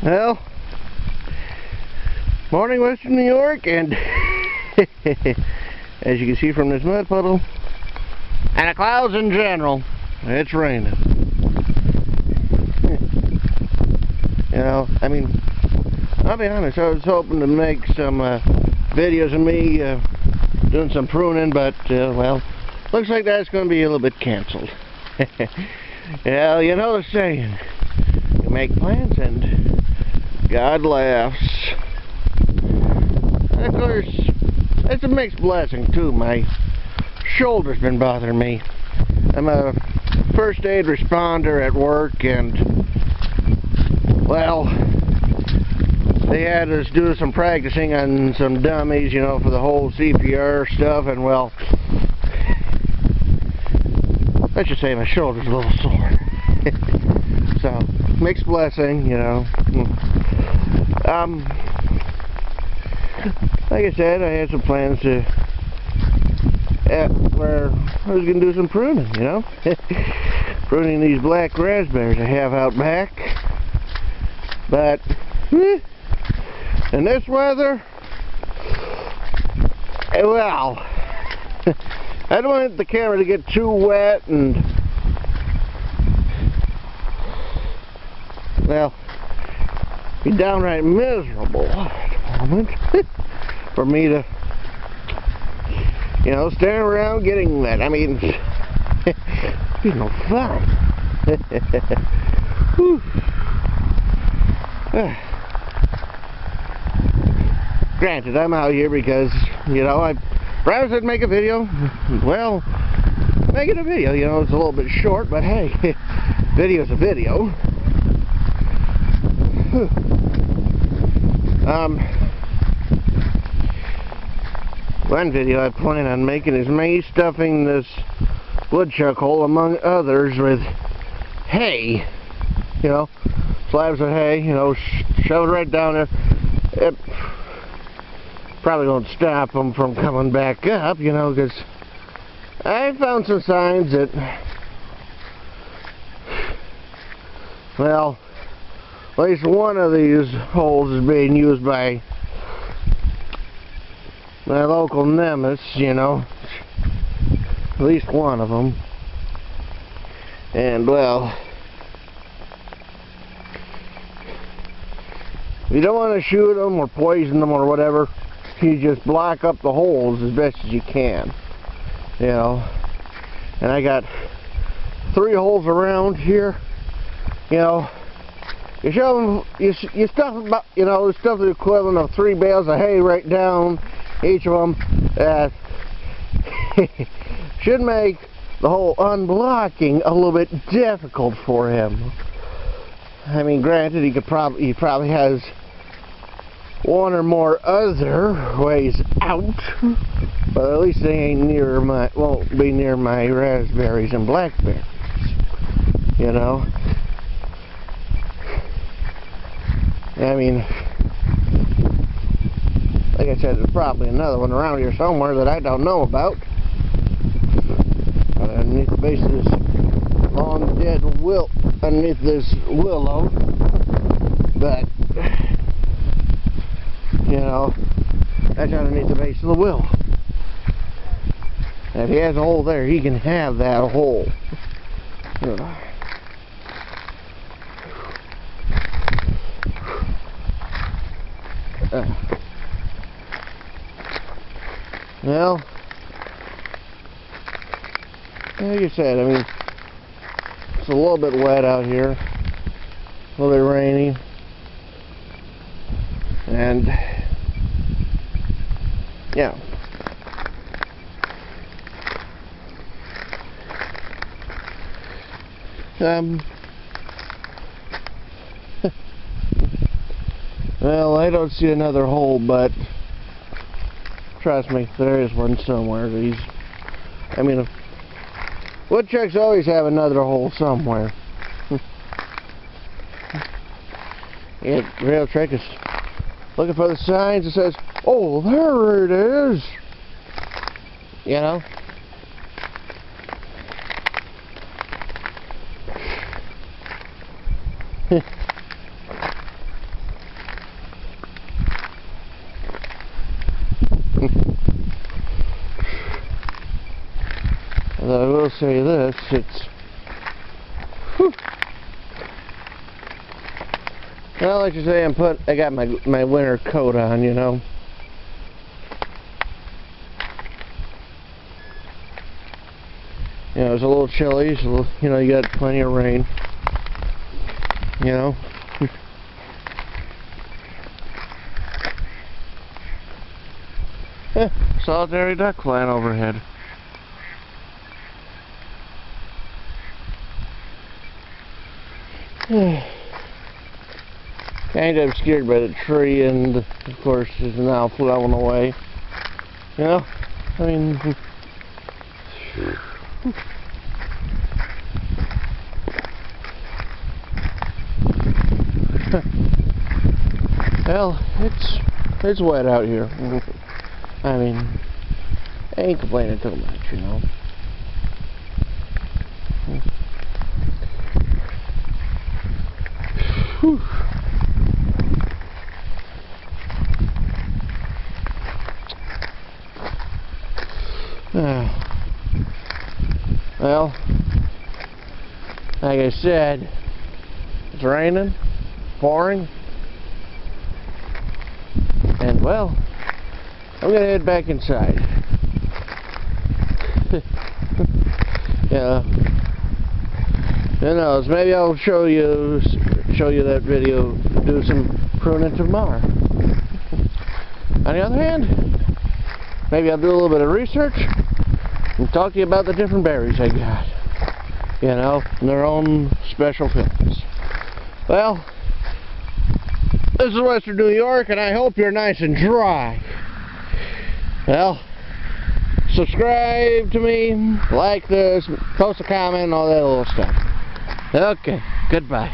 Well, morning Western New York, and as you can see from this mud puddle and the clouds in general, it's raining. You know, I mean, I'll be honest, I was hoping to make some videos of me doing some pruning, but well, looks like that's going to be a little bit canceled. Well, you know the saying, you make plans and God laughs. And of course, it's a mixed blessing too. My shoulder's been bothering me. I'm a first aid responder at work, and well, they had us do some practicing on some dummies, you know, for the whole CPR stuff, and well, let's just say my shoulder's a little sore. So, mixed blessing, you know. Like I said, I had some plans to where I was going to do some pruning, you know. Pruning these black raspberries I have out back. But in this weather, well, I don't want the camera to get too wet and, well, be downright miserable at the moment for me to, you know, stand around getting wet. I mean, it'd be no fun. Granted, I'm out here because, you know, I promised I'd make a video. Well, making a video, you know, it's a little bit short, but hey, video's a video. One video I plan on making is me stuffing this woodchuck hole, among others, with hay. You know, slabs of hay, you know, shoved right down there. It probably won't stop them from coming back up, you know, because I found some signs that, well, at least one of these holes is being used by my local nemesis, you know, at least one of them. And well, if you don't want to shoot them or poison them or whatever, you just block up the holes as best as you can, you know. And I got 3 holes around here, you know. You shove them, you stuff about, you know, stuff the equivalent of 3 bales of hay right down each of them. Should make the whole unblocking a little bit difficult for him. I mean, granted, he probably has one or more other ways out, but at least they ain't near won't be near my raspberries and blackberries, you know. I mean, like I said, there's probably another one around here somewhere that I don't know about. Underneath the base of this long dead underneath this willow. But, you know, that's underneath the base of the willow. And if he has a hole there, he can have that hole. Well, like you said, I mean, it's a little bit wet out here, a little bit rainy, and yeah. Well, I don't see another hole, but trust me, there is one somewhere. I mean, woodchucks always have another hole somewhere. Yeah, the real trick is looking for the signs that says, "Oh, there it is." You know. say this, it's... Whew. Well, like you say, I got my winter coat on, you know. You know, it's a little chilly, so, you know, you got plenty of rain. You know. Solitary duck flying overhead. Kind of scared by the tree, and of course is now flown away. You know, I mean, well, it's wet out here. I mean, I ain't complaining too much, you know. Whew. Well, like I said, it's raining, pouring, and well, I'm gonna head back inside. Yeah, who knows? Maybe I'll show you that video, do some pruning tomorrow. On the other hand, maybe I'll do a little bit of research and talk to you about the different berries I got. You know, in their own special fillings. Well, this is Western New York, and I hope you're nice and dry. Well, subscribe to me, like this, post a comment, and all that little stuff. Okay, goodbye.